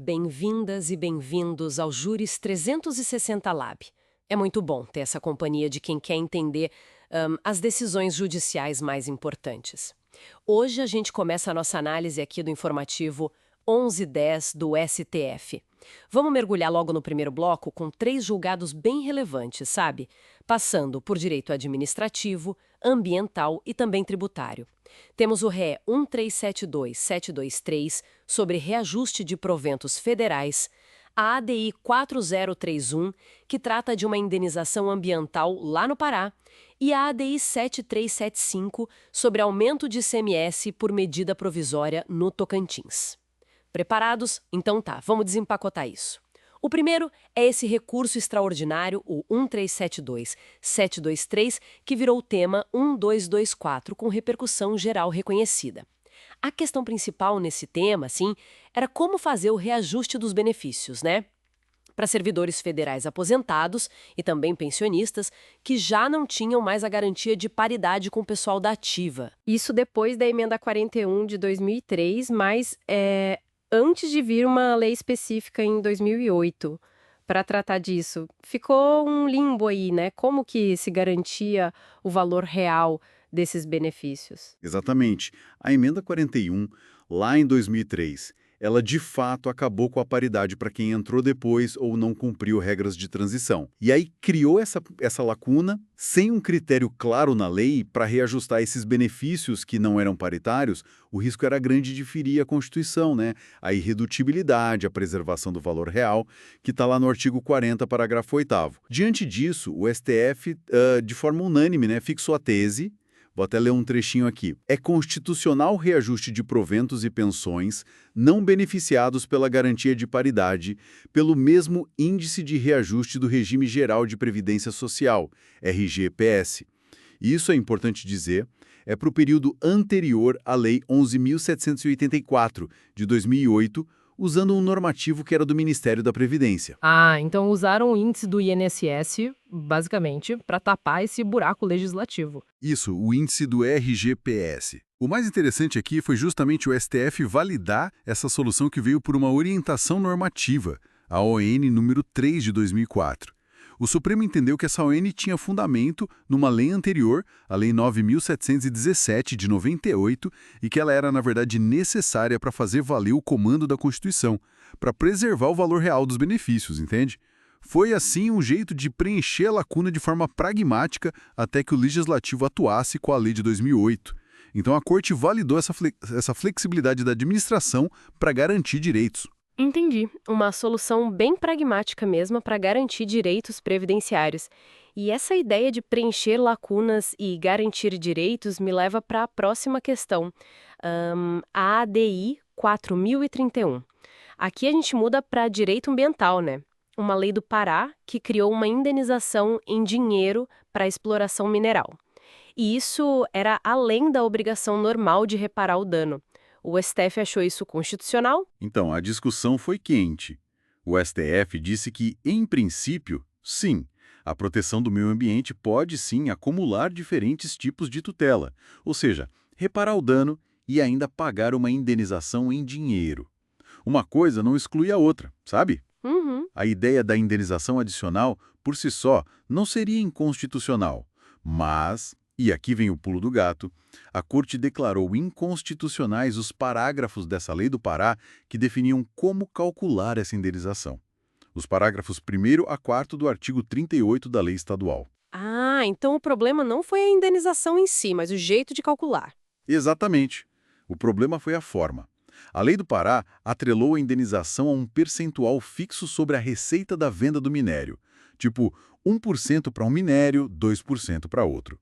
Bem-vindas e bem-vindos ao Júris 360 Lab. É muito bom ter essa companhia de quem quer entender as decisões judiciais mais importantes. Hoje a gente começa a nossa análise aqui do informativo 1110 do STF. Vamos mergulhar logo no primeiro bloco com 3 julgados bem relevantes, sabe? Passando por direito administrativo, ambiental e também tributário. Temos o RE 1372723 sobre reajuste de proventos federais, a ADI 4031, que trata de uma indenização ambiental lá no Pará, e a ADI 7375 sobre aumento de ICMS por medida provisória no Tocantins. Preparados? Então tá, vamos desempacotar isso. O primeiro é esse recurso extraordinário, o 1372723, que virou o tema 1224 com repercussão geral reconhecida. A questão principal nesse tema, assim, era como fazer o reajuste dos benefícios, né? Para servidores federais aposentados e também pensionistas que já não tinham mais a garantia de paridade com o pessoal da ativa. Isso depois da emenda 41 de 2003, mas antes de vir uma lei específica em 2008 para tratar disso. Ficou um limbo aí, né? Como que se garantia o valor real desses benefícios? Exatamente. A emenda 41, lá em 2003, ela de fato acabou com a paridade para quem entrou depois ou não cumpriu regras de transição. E aí criou essa lacuna, sem um critério claro na lei para reajustar esses benefícios que não eram paritários, o risco era grande de ferir a Constituição, né? A irredutibilidade, a preservação do valor real, que está lá no artigo 40, parágrafo 8º. Diante disso, o STF, de forma unânime, né, fixou a tese. Vou até ler um trechinho aqui. É constitucional o reajuste de proventos e pensões não beneficiados pela garantia de paridade pelo mesmo índice de reajuste do Regime Geral de Previdência Social, RGPS. E isso é importante dizer, é para o período anterior à Lei 11.784, de 2008, usando um normativo que era do Ministério da Previdência. Ah, então usaram o índice do INSS, basicamente, para tapar esse buraco legislativo. Isso, o índice do RGPS. O mais interessante aqui foi justamente o STF validar essa solução que veio por uma orientação normativa, a ON número 3 de 2004. O Supremo entendeu que essa ON tinha fundamento numa lei anterior, a Lei 9.717 de 98, e que ela era, na verdade, necessária para fazer valer o comando da Constituição, para preservar o valor real dos benefícios, entende? Foi, assim, um jeito de preencher a lacuna de forma pragmática até que o Legislativo atuasse com a Lei de 2008. Então a Corte validou essa flexibilidade da administração para garantir direitos. Entendi. Uma solução bem pragmática mesmo para garantir direitos previdenciários. E essa ideia de preencher lacunas e garantir direitos me leva para a próxima questão, a ADI 4031. Aqui a gente muda para direito ambiental, né? Uma lei do Pará que criou uma indenização em dinheiro para a exploração mineral. E isso era além da obrigação normal de reparar o dano. O STF achou isso constitucional? Então, a discussão foi quente. O STF disse que, em princípio, sim, a proteção do meio ambiente pode sim acumular diferentes tipos de tutela, ou seja, reparar o dano e ainda pagar uma indenização em dinheiro. Uma coisa não exclui a outra, sabe? Uhum. A ideia da indenização adicional, por si só, não seria inconstitucional, mas, e aqui vem o pulo do gato, a Corte declarou inconstitucionais os parágrafos dessa lei do Pará que definiam como calcular essa indenização. Os parágrafos 1º a 4º do artigo 38 da lei estadual. Ah, então o problema não foi a indenização em si, mas o jeito de calcular. Exatamente. O problema foi a forma. A lei do Pará atrelou a indenização a um percentual fixo sobre a receita da venda do minério, tipo 1% para um minério, 2% para outro.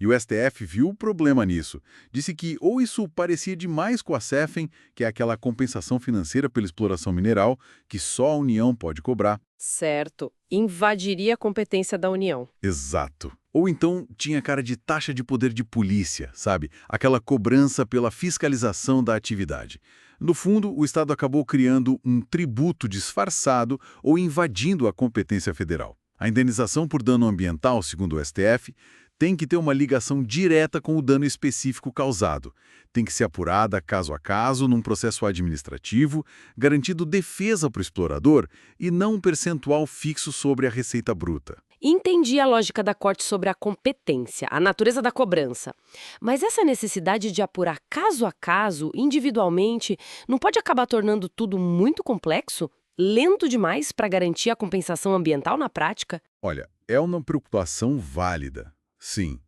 E o STF viu o problema nisso. Disse que ou isso parecia demais com a CEFEM, que é aquela compensação financeira pela exploração mineral, que só a União pode cobrar. Certo. Invadiria a competência da União. Exato. Ou então tinha cara de taxa de poder de polícia, sabe? Aquela cobrança pela fiscalização da atividade. No fundo, o Estado acabou criando um tributo disfarçado ou invadindo a competência federal. A indenização por dano ambiental, segundo o STF, Tem que ter uma ligação direta com o dano específico causado. Tem que ser apurada caso a caso, num processo administrativo, garantindo defesa para o explorador e não um percentual fixo sobre a receita bruta. Entendi a lógica da corte sobre a competência, a natureza da cobrança. Mas essa necessidade de apurar caso a caso, individualmente, não pode acabar tornando tudo muito complexo? Lento demais para garantir a compensação ambiental na prática? Olha, é uma preocupação válida. Sim.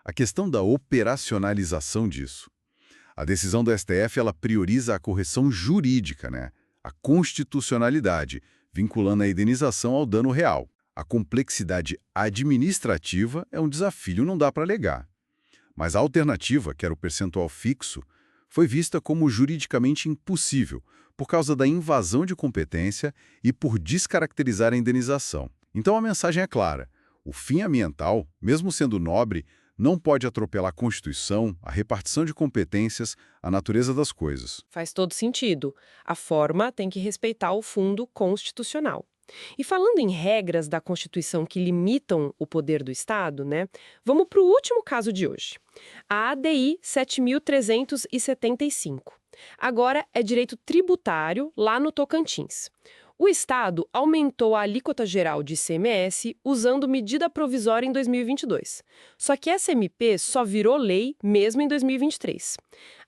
A questão da operacionalização disso. A decisão do STF ela prioriza a correção jurídica, né? A constitucionalidade, vinculando a indenização ao dano real. A complexidade administrativa é um desafio, não dá para alegar. Mas a alternativa, que era o percentual fixo, foi vista como juridicamente impossível, por causa da invasão de competência e por descaracterizar a indenização. Então a mensagem é clara. O fim ambiental, mesmo sendo nobre, não pode atropelar a Constituição, a repartição de competências, a natureza das coisas. Faz todo sentido. A forma tem que respeitar o fundo constitucional. E falando em regras da Constituição que limitam o poder do Estado, né? Vamos para o último caso de hoje. A ADI 7.375. Agora é direito tributário lá no Tocantins. O Estado aumentou a alíquota geral de ICMS usando medida provisória em 2022. Só que essa MP só virou lei mesmo em 2023.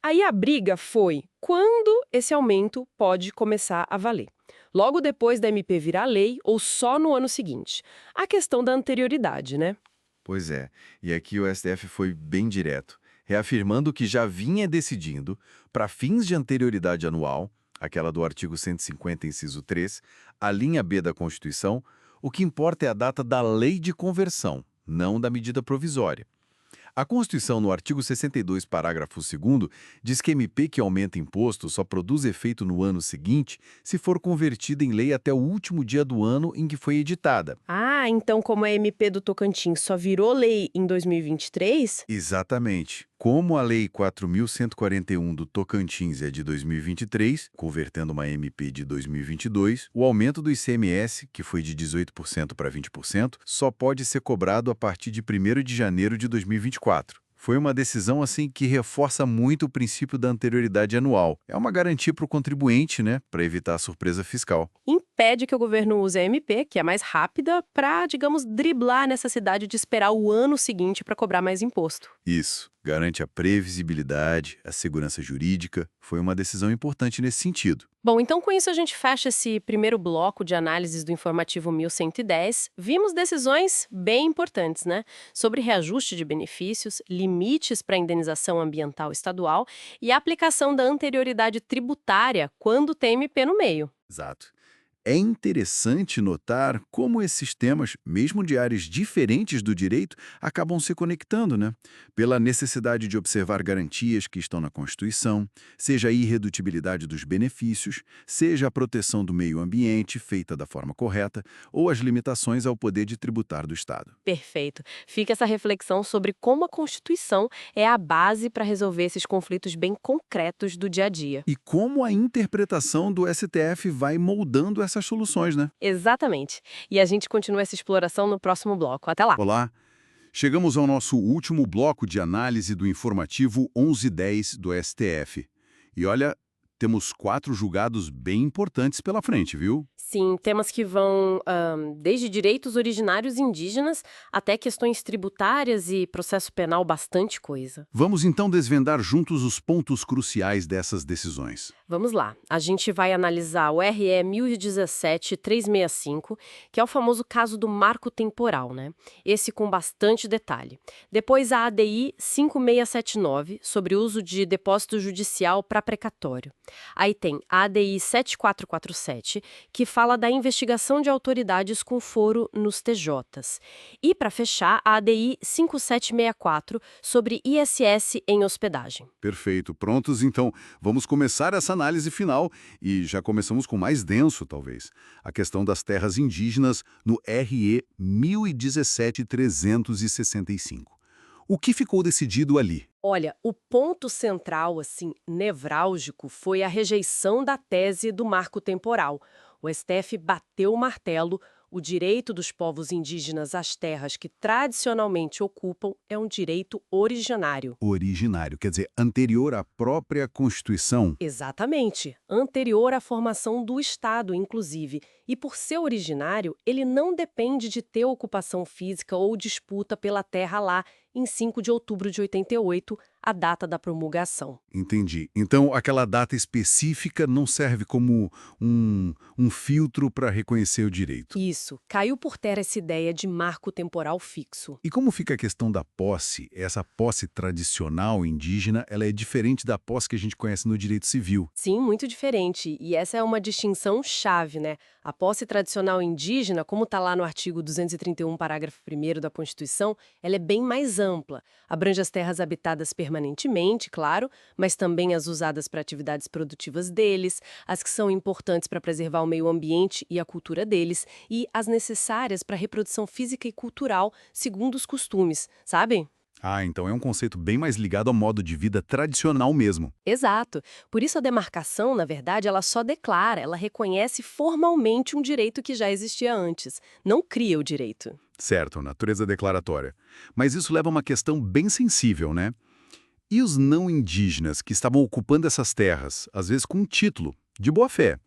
Aí a briga foi quando esse aumento pode começar a valer. Logo depois da MP virar lei ou só no ano seguinte? A questão da anterioridade, né? Pois é, e aqui o STF foi bem direto, reafirmando que já vinha decidindo, para fins de anterioridade anual, aquela do artigo 150, inciso 3, a linha B da Constituição, o que importa é a data da lei de conversão, não da medida provisória. A Constituição, no artigo 62, parágrafo 2º, diz que MP que aumenta imposto só produz efeito no ano seguinte se for convertida em lei até o último dia do ano em que foi editada. Ah, então como a MP do Tocantins só virou lei em 2023? Exatamente. Como a Lei 4.141 do Tocantins é de 2023, convertendo uma MP de 2022, o aumento do ICMS, que foi de 18% para 20%, só pode ser cobrado a partir de 1º de janeiro de 2024. Foi uma decisão assim que reforça muito o princípio da anterioridade anual. É uma garantia para o contribuinte, né, para evitar a surpresa fiscal. Impede que o governo use a MP, que é mais rápida, para, digamos, driblar a necessidade de esperar o ano seguinte para cobrar mais imposto. Isso. Garante a previsibilidade, a segurança jurídica. Foi uma decisão importante nesse sentido. Bom, então com isso a gente fecha esse primeiro bloco de análises do informativo 1110. Vimos decisões bem importantes, né? Sobre reajuste de benefícios, limites para a indenização ambiental estadual e a aplicação da anterioridade tributária quando tem MP no meio. Exato. É interessante notar como esses temas, mesmo de áreas diferentes do direito, acabam se conectando, né? Pela necessidade de observar garantias que estão na Constituição, seja a irredutibilidade dos benefícios, seja a proteção do meio ambiente feita da forma correta, ou as limitações ao poder de tributar do Estado. Perfeito. Fica essa reflexão sobre como a Constituição é a base para resolver esses conflitos bem concretos do dia a dia. E como a interpretação do STF vai moldando essas soluções, né? Exatamente. E a gente continua essa exploração no próximo bloco. Até lá! Olá! Chegamos ao nosso último bloco de análise do informativo 1110 do STF. E olha, temos 4 julgados bem importantes pela frente, viu? Sim, temas que vão desde direitos originários indígenas até questões tributárias e processo penal, bastante coisa. Vamos então desvendar juntos os pontos cruciais dessas decisões. Vamos lá. A gente vai analisar o RE 1017-365, que é o famoso caso do marco temporal, né? Esse com bastante detalhe. Depois a ADI 5679, sobre o uso de depósito judicial para precatório. Aí tem a ADI 7447, que fala da investigação de autoridades com foro nos TJs. E, para fechar, a ADI 5764, sobre ISS em hospedagem. Perfeito. Prontos, então. Vamos começar essa análise final e já começamos com o mais denso, talvez. A questão das terras indígenas no RE 1017-365. O que ficou decidido ali? Olha, o ponto central, assim, nevrálgico, foi a rejeição da tese do marco temporal. O STF bateu o martelo, O direito dos povos indígenas às terras que tradicionalmente ocupam é um direito originário. Originário, quer dizer, anterior à própria Constituição. Exatamente, anterior à formação do Estado, inclusive. E por ser originário, ele não depende de ter ocupação física ou disputa pela terra lá em 5 de outubro de 88, a data da promulgação. Entendi. Então, aquela data específica não serve como um filtro para reconhecer o direito. Isso, caiu por terra essa ideia de marco temporal fixo. E como fica a questão da posse? Essa posse tradicional indígena, ela é diferente da posse que a gente conhece no direito civil. Sim, muito diferente. E essa é uma distinção chave, né? A posse tradicional indígena, como está lá no artigo 231, parágrafo 1º da Constituição, ela é bem mais ampla. Abrange as terras habitadas permanentemente, claro, mas também as usadas para atividades produtivas deles, as que são importantes para preservar o meio ambiente e a cultura deles, e as necessárias para a reprodução física e cultural, segundo os costumes, sabe? Ah, então é um conceito bem mais ligado ao modo de vida tradicional mesmo. Exato. Por isso a demarcação, na verdade, ela só declara, ela reconhece formalmente um direito que já existia antes, não cria o direito. Certo, natureza declaratória. Mas isso leva a uma questão bem sensível, né? E os não indígenas que estavam ocupando essas terras, às vezes com um título, de boa fé?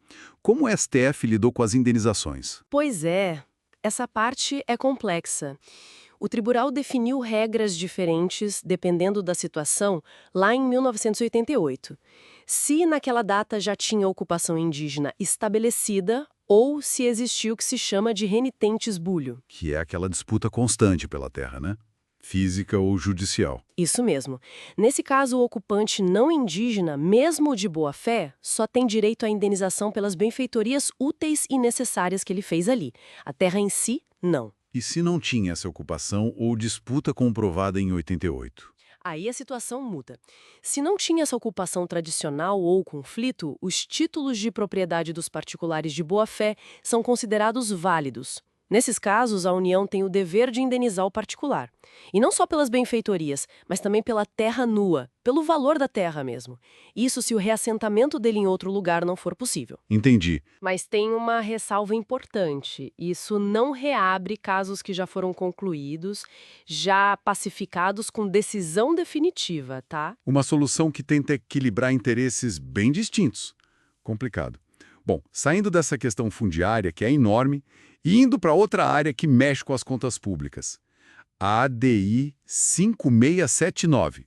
Como o STF lidou com as indenizações? Pois é, essa parte é complexa. O tribunal definiu regras diferentes, dependendo da situação, lá em 1988. Se naquela data já tinha ocupação indígena estabelecida ou se existiu o que se chama de renitentes bulho. Que é aquela disputa constante pela terra, né? Física ou judicial. Isso mesmo. Nesse caso, o ocupante não indígena, mesmo de boa-fé, só tem direito à indenização pelas benfeitorias úteis e necessárias que ele fez ali. A terra em si, não. E se não tinha essa ocupação ou disputa comprovada em 88? Aí a situação muda. Se não tinha essa ocupação tradicional ou conflito, os títulos de propriedade dos particulares de boa-fé são considerados válidos. Nesses casos, a União tem o dever de indenizar o particular. E não só pelas benfeitorias, mas também pela terra nua, pelo valor da terra mesmo. Isso se o reassentamento dele em outro lugar não for possível. Entendi. Mas tem uma ressalva importante. Isso não reabre casos que já foram concluídos, já pacificados com decisão definitiva, tá? Uma solução que tenta equilibrar interesses bem distintos. Complicado. Bom, saindo dessa questão fundiária, que é enorme, e indo para outra área que mexe com as contas públicas. A ADI 5679.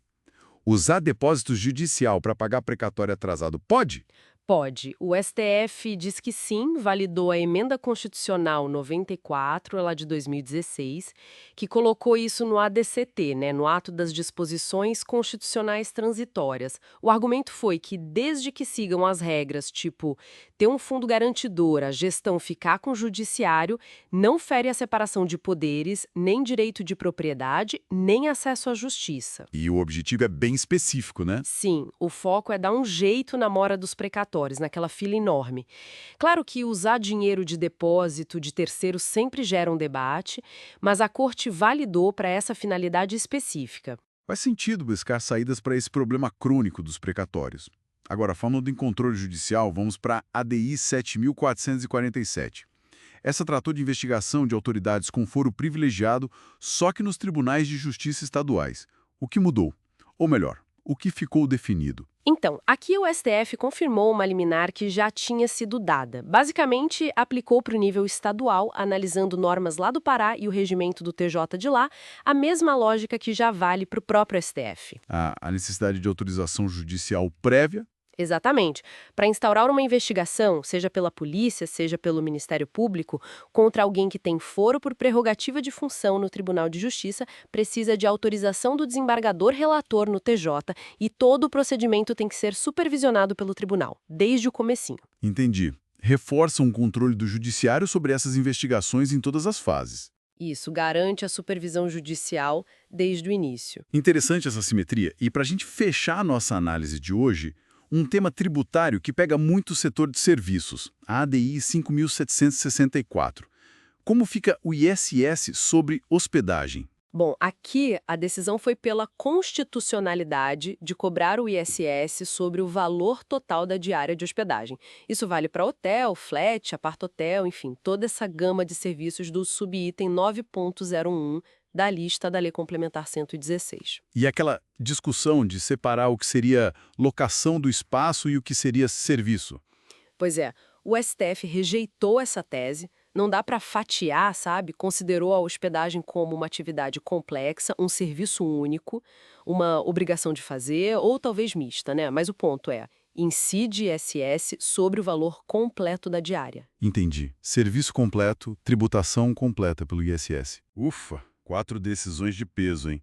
Usar depósito judicial para pagar precatório atrasado pode? Pode. O STF diz que sim, validou a Emenda Constitucional 94, lá de 2016, que colocou isso no ADCT, né, no Ato das Disposições Constitucionais Transitórias. O argumento foi que, desde que sigam as regras, tipo, ter um fundo garantidor, a gestão ficar com o judiciário, não fere a separação de poderes, nem direito de propriedade, nem acesso à justiça. E o objetivo é bem específico, né? Sim, o foco é dar um jeito na mora dos precatórios, naquela fila enorme. Claro que usar dinheiro de depósito de terceiros sempre gera um debate, mas a Corte validou para essa finalidade específica. Faz sentido buscar saídas para esse problema crônico dos precatórios. Agora, falando em controle judicial, vamos para a ADI 7447. Essa tratou de investigação de autoridades com foro privilegiado só que nos tribunais de justiça estaduais. O que mudou? Ou melhor, o que ficou definido? Então, aqui o STF confirmou uma liminar que já tinha sido dada. Basicamente, aplicou para o nível estadual, analisando normas lá do Pará e o regimento do TJ de lá, a mesma lógica que já vale para o próprio STF. A necessidade de autorização judicial prévia? Exatamente. Para instaurar uma investigação, seja pela polícia, seja pelo Ministério Público, contra alguém que tem foro por prerrogativa de função no Tribunal de Justiça, precisa de autorização do desembargador relator no TJ e todo o procedimento tem que ser supervisionado pelo tribunal, desde o comecinho. Entendi. Reforça um controle do judiciário sobre essas investigações em todas as fases. Isso garante a supervisão judicial desde o início. Interessante essa simetria. E para a gente fechar a nossa análise de hoje, um tema tributário que pega muito o setor de serviços, a ADI 5764. Como fica o ISS sobre hospedagem? Bom, aqui a decisão foi pela constitucionalidade de cobrar o ISS sobre o valor total da diária de hospedagem. Isso vale para hotel, flat, apart-hotel, enfim, toda essa gama de serviços do subitem 9.01 da lista da Lei Complementar 116. E aquela discussão de separar o que seria locação do espaço e o que seria serviço. Pois é, o STF rejeitou essa tese, não dá para fatiar, sabe? Considerou a hospedagem como uma atividade complexa, um serviço único, uma obrigação de fazer, ou talvez mista, né? Mas o ponto é, incide ISS sobre o valor completo da diária. Entendi. Serviço completo, tributação completa pelo ISS. Ufa, 4 decisões de peso, hein?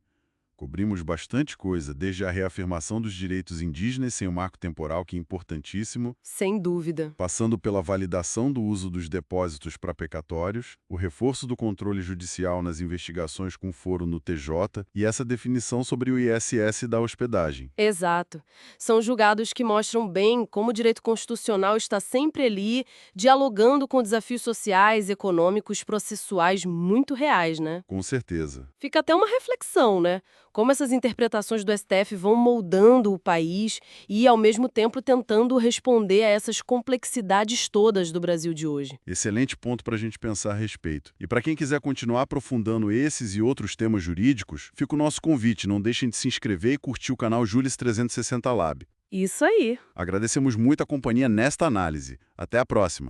Cobrimos bastante coisa, desde a reafirmação dos direitos indígenas sem o marco temporal, que é importantíssimo, Sem dúvida. passando pela validação do uso dos depósitos para pecatórios, o reforço do controle judicial nas investigações com foro no TJ e essa definição sobre o ISS da hospedagem. Exato. São julgados que mostram bem como o direito constitucional está sempre ali, dialogando com desafios sociais, econômicos, processuais muito reais, né? Com certeza. Fica até uma reflexão, né? Como essas interpretações do STF vão moldando o país e, ao mesmo tempo, tentando responder a essas complexidades todas do Brasil de hoje. Excelente ponto para a gente pensar a respeito. E para quem quiser continuar aprofundando esses e outros temas jurídicos, fica o nosso convite. Não deixem de se inscrever e curtir o canal Juris 360 Lab. Isso aí. Agradecemos muito a companhia nesta análise. Até a próxima.